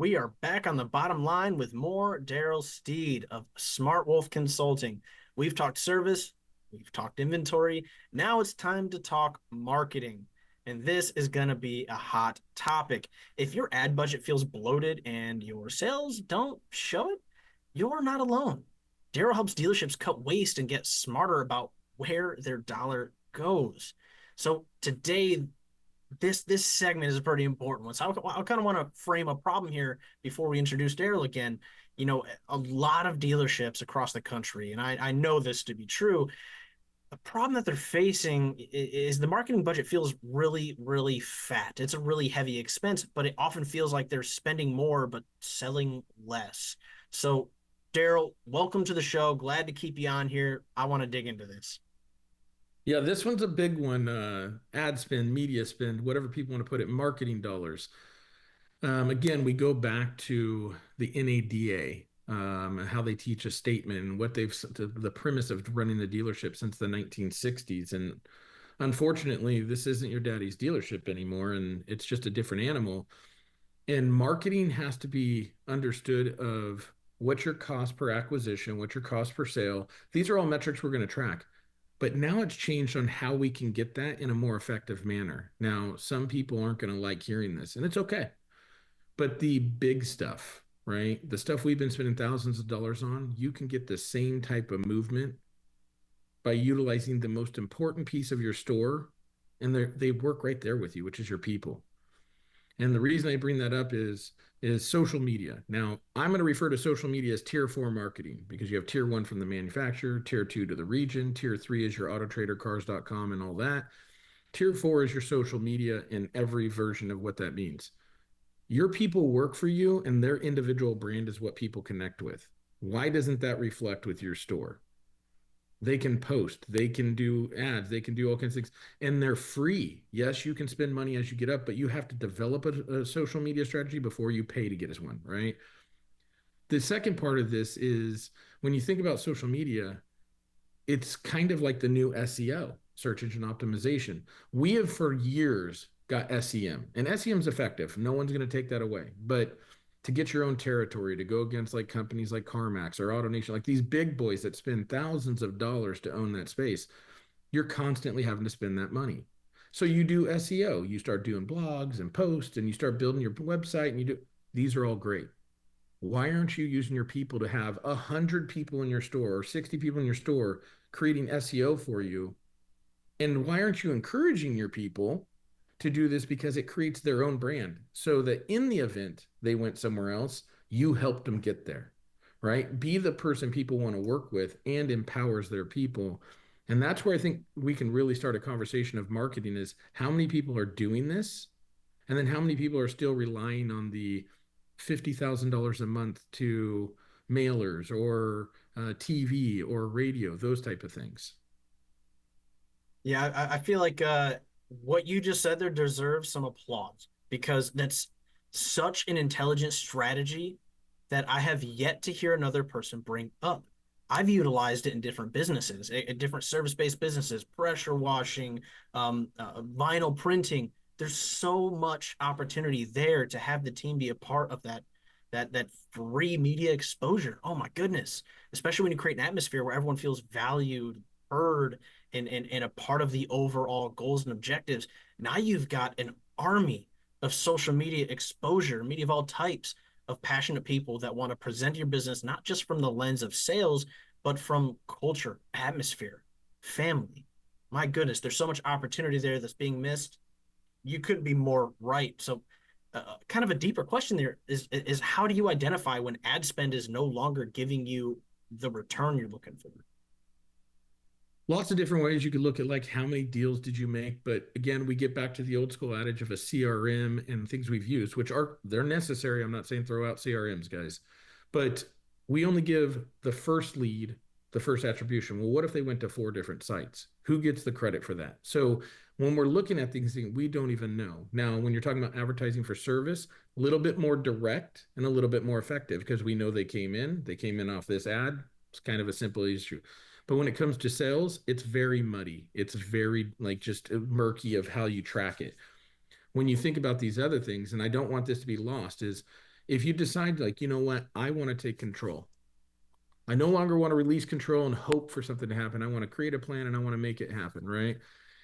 We are back on the bottom line with more Darrell Steed of Smartwolf Consulting. We've talked service, we've talked inventory. Now it's time to talk marketing. And this is going to be a hot topic. If your ad budget feels bloated and your sales don't show it, you're not alone. Darrell helps dealerships cut waste and get smarter about where their dollar goes. So today, this segment is a pretty important one. So I kind of want to frame a problem here before we introduce Darrell again. You know, a lot of dealerships across the country, and I know this to be true. The problem that they're facing is the marketing budget feels really, really fat. It's a really heavy expense, but it often feels like they're spending more but selling less. So, Darrell, welcome to the show. Glad to keep you on here. I want to dig into this. Yeah, this one's a big one. Ad spend, media spend, whatever people want to put it, marketing dollars. Again, we go back to the NADA, and how they teach a statement and what the premise of running the dealership since the 1960s. And unfortunately, this isn't your daddy's dealership anymore, and it's just a different animal. And marketing has to be understood of what's your cost per acquisition, what's your cost per sale. These are all metrics we're going to track. But now it's changed on how we can get that in a more effective manner. Now, some people aren't going to like hearing this, and it's okay. But the big stuff, right? The stuff we've been spending thousands of dollars on, you can get the same type of movement by utilizing the most important piece of your store, and they work right there with you, which is your people. And the reason I bring that up is social media. Now, I'm going to refer to social media as tier four marketing because you have tier one from the manufacturer, tier two to the region, tier three is your auto trader, cars.com, and all that. Tier four is your social media in every version of what that means. Your people work for you, and their individual brand is what people connect with. Why doesn't that reflect with your store? They can post, they can do ads, they can do all kinds of things, and they're free. Yes, you can spend money as you get up, but you have to develop a social media strategy before you pay to get us one, right? The second part of this is when you think about social media, it's kind of like the new SEO, search engine optimization. We have for years got SEM, and SEM is effective. No one's going to take that away. But to get your own territory, to go against like companies like CarMax or AutoNation, like these big boys that spend thousands of dollars to own that space, you're constantly having to spend that money. So you do SEO, you start doing blogs and posts, and you start building your website, and you do these are all great. Why aren't you using your people to have 100 people in your store or 60 people in your store creating SEO for you? And why aren't you encouraging your people to do this because it creates their own brand so that in the event they went somewhere else, you helped them get there, right? Be the person people want to work with and empowers their people. And that's where I think we can really start a conversation of marketing is how many people are doing this and then how many people are still relying on the $50,000 a month to mailers or TV or radio, those type of things. Yeah, I feel like what you just said there deserves some applause because that's such an intelligent strategy that I have yet to hear another person bring up. I've utilized it in different businesses, different service-based businesses, pressure washing, vinyl printing. There's so much opportunity there to have the team be a part of that free media exposure. Oh my goodness. Especially when you create an atmosphere where everyone feels valued, heard, and a part of the overall goals and objectives. Now you've got an army of social media exposure, media of all types of passionate people that want to present your business not just from the lens of sales, but from culture, atmosphere, family. My goodness, there's so much opportunity there that's being missed. You couldn't be more right. So, kind of a deeper question there is how do you identify when ad spend is no longer giving you the return you're looking for? Lots of different ways you could look at like how many deals did you make, but again we get back to the old school adage of a CRM and things we've used, which are they're necessary. I'm not saying throw out CRMs, guys, but we only give the first lead the first attribution. Well, what if they went to four different sites? Who gets the credit for that? So when we're looking at things we don't even know. Now when you're talking about advertising for service, a little bit more direct and a little bit more effective because we know they came in off this ad. It's kind of a simple issue. But when it comes to sales, it's very muddy. It's very like just murky of how you track it. When you think about these other things, and I don't want this to be lost, is If you decide, like, you know what, I want to take control. I no longer want to release control and hope for something to happen. I want to create a plan and I want to make it happen, right?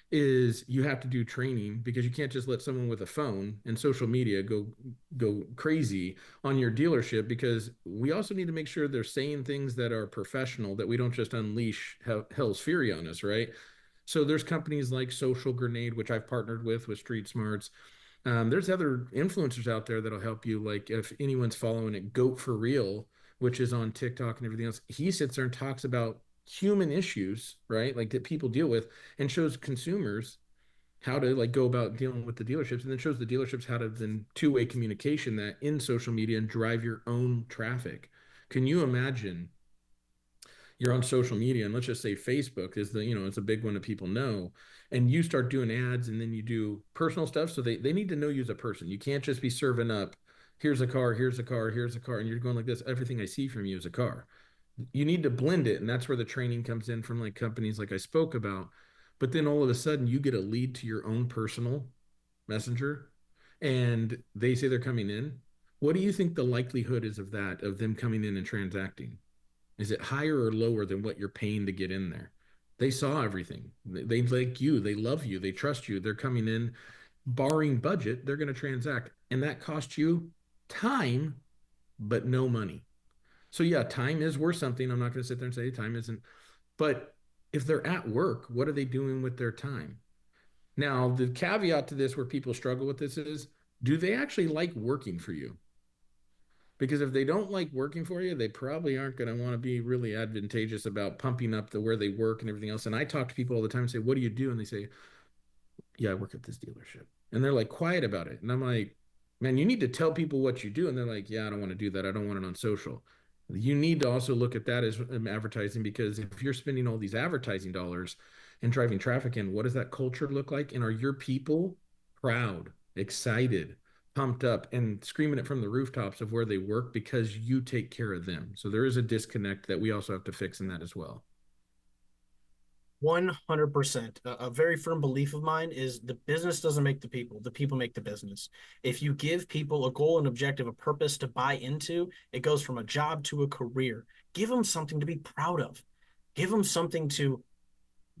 Is you have to do training because you can't just let someone with a phone and social media go crazy on your dealership, because we also need to make sure they're saying things that are professional, that we don't just unleash hell's fury on us, right? So there's companies like Social Grenade, which I've partnered with Street Smarts. There's other influencers out there that'll help you. Like if anyone's following it, Goat for Real, which is on TikTok and everything else, he sits there and talks about human issues, right? Like that people deal with, and shows consumers how to like go about dealing with the dealerships, and then shows the dealerships how to then two-way communication that in social media and drive your own traffic. Can you imagine you're on social media, and let's just say Facebook is the, it's a big one that people know, and you start doing ads and then you do personal stuff, so they need to know you as a person. You can't just be serving up, here's a car, here's a car, here's a car, and you're going like this, everything I see from you is a car. You need to blend it, and that's where the training comes in from like companies like I spoke about. But then all of a sudden you get a lead to your own personal messenger, and they say they're coming in. What do you think the likelihood is of that, of them coming in and transacting? Is it higher or lower than what you're paying to get in there? They saw everything. They like you. They love you. They trust you. They're coming in, barring budget, they're going to transact. And that costs you time, but no money. So, yeah, time is worth something. I'm not going to sit there and say time isn't. But if they're at work, what are they doing with their time? Now, the caveat to this where people struggle with this is, do they actually like working for you? Because if they don't like working for you, they probably aren't going to want to be really advantageous about pumping up the where they work and everything else. And I talk to people all the time and say, "What do you do?" And they say, "Yeah, I work at this dealership." And they're like quiet about it. And I'm like, "Man, you need to tell people what you do." And they're like, "Yeah, I don't want to do that. I don't want it on social." You need to also look at that as advertising, because if you're spending all these advertising dollars and driving traffic in, what does that culture look like? And are your people proud, excited, pumped up, and screaming it from the rooftops of where they work because you take care of them? So there is a disconnect that we also have to fix in that as well. 100%. A very firm belief of mine is the business doesn't make the people make the business. If you give people a goal, an objective, a purpose to buy into, it goes from a job to a career. Give them something to be proud of. Give them something to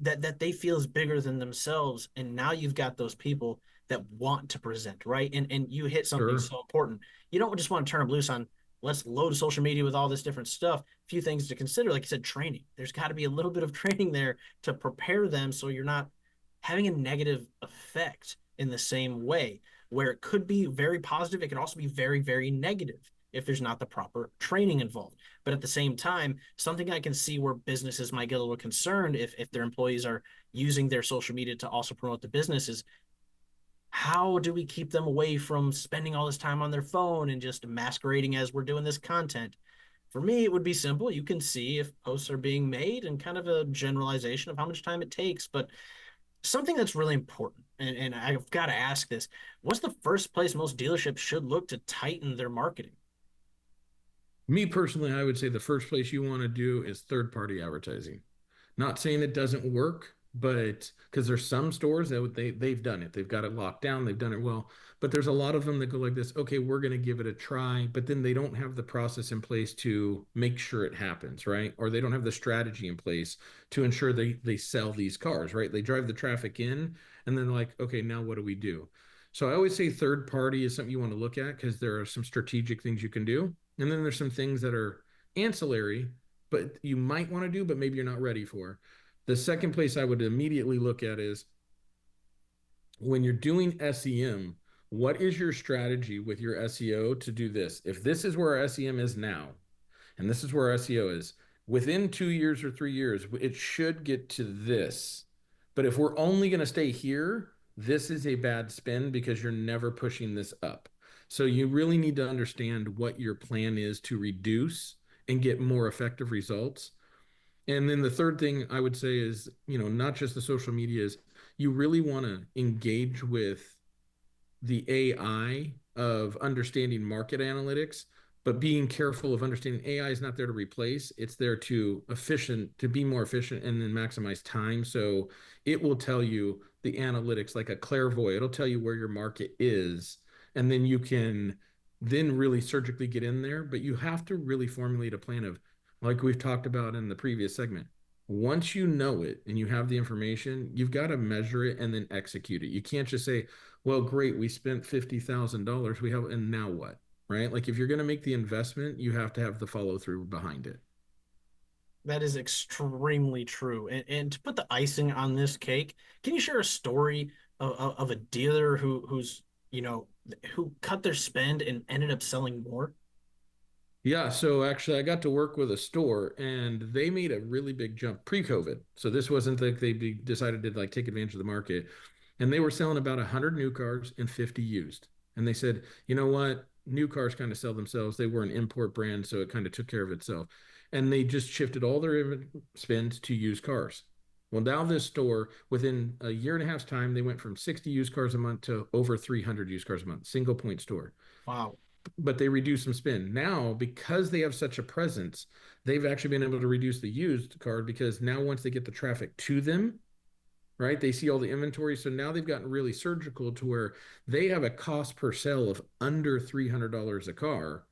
that they feel is bigger than themselves, and now you've got those people that want to present, right? And you hit something Sure. so important. You don't just want to turn them loose on, let's load social media with all this different stuff. A few things to consider, like you said, training. There's got to be a little bit of training there to prepare them so you're not having a negative effect in the same way, where it could be very positive, it could also be very, very negative if there's not the proper training involved. But at the same time, something I can see where businesses might get a little concerned if their employees are using their social media to also promote the business is, how do we keep them away from spending all this time on their phone and just masquerading as we're doing this content? For me, it would be simple. You can see if posts are being made and kind of a generalization of how much time it takes. But something that's really important, and I've got to ask this, what's the first place most dealerships should look to tighten their marketing? Me personally, I would say the first place you want to do is third party advertising. Not saying it doesn't work, but because there's some stores that they've done it, they've got it locked down, they've done it well. But there's a lot of them that go like this. Okay, we're going to give it a try, but then they don't have the process in place to make sure it happens, right? Or they don't have the strategy in place to ensure they sell these cars, right? They drive the traffic in, and then like, okay, now what do we do? So I always say third party is something you want to look at because there are some strategic things you can do, and then there's some things that are ancillary but you might want to do, but maybe you're not ready for. The second place I would immediately look at is when you're doing SEM, what is your strategy with your SEO to do this? If this is where our SEM is now, and this is where our SEO is, within 2 years or 3 years, it should get to this. But if we're only going to stay here, this is a bad spin because you're never pushing this up. So you really need to understand what your plan is to reduce and get more effective results. And then the third thing I would say is, not just the social media, is you really want to engage with the AI of understanding market analytics, but being careful of understanding AI is not there to replace, it's there to be more efficient and then maximize time. So it will tell you the analytics like a clairvoyant, it'll tell you where your market is, and then you can then really surgically get in there. But you have to really formulate a plan of, like we've talked about in the previous segment. Once you know it and you have the information, you've got to measure it and then execute it. You can't just say, well, great, we spent $50,000. We have, and now what? Right? Like if you're going to make the investment, you have to have the follow through behind it. That is extremely true. And to put the icing on this cake, can you share a story of a dealer who's, you know, who cut their spend and ended up selling more? Yeah, so actually, I got to work with a store, and they made a really big jump pre-COVID. So this wasn't like decided to like take advantage of the market, and they were selling about 100 new cars and 50 used. And they said, you know what, new cars kind of sell themselves. They were an import brand, so it kind of took care of itself. And they just shifted all their spend to used cars. Well, now this store, within a year and a half's time, they went from 60 used cars a month to over 300 used cars a month, single point store, Wow. but they reduce some spend. Now, because they have such a presence, they've actually been able to reduce the used card because now once they get the traffic to them, right, they see all the inventory. So now they've gotten really surgical to where they have a cost per sale of under $300 a car.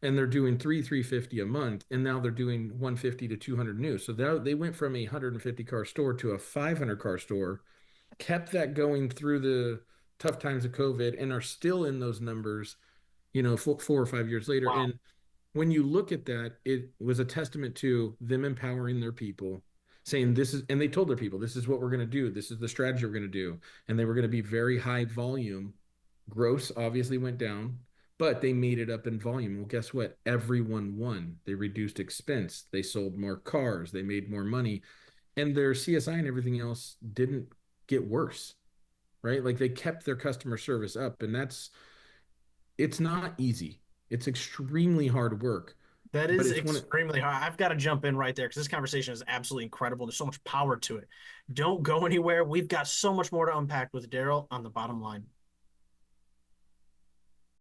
And they're doing 350 a month, and now they're doing 150 to 200 new. So they went from a 150 car store to a 500 car store, kept that going through the tough times of COVID, and are still in those numbers, 4 or 5 years later. Wow. And when you look at that, it was a testament to them empowering their people, saying this is, and they told their people, this is what we're going to do. This is the strategy we're going to do. And they were going to be very high volume. Gross obviously went down, but they made it up in volume. Well, guess what? Everyone won. They reduced expense. They sold more cars. They made more money. And their CSI and everything else didn't get worse, right? Like they kept their customer service up. And it's not easy. It's extremely hard work, That but is it's one. extremely hard. I've got to jump in right there because this conversation is absolutely incredible. There's so much power to it. Don't go anywhere. We've got so much more to unpack with Darrell on the bottom line.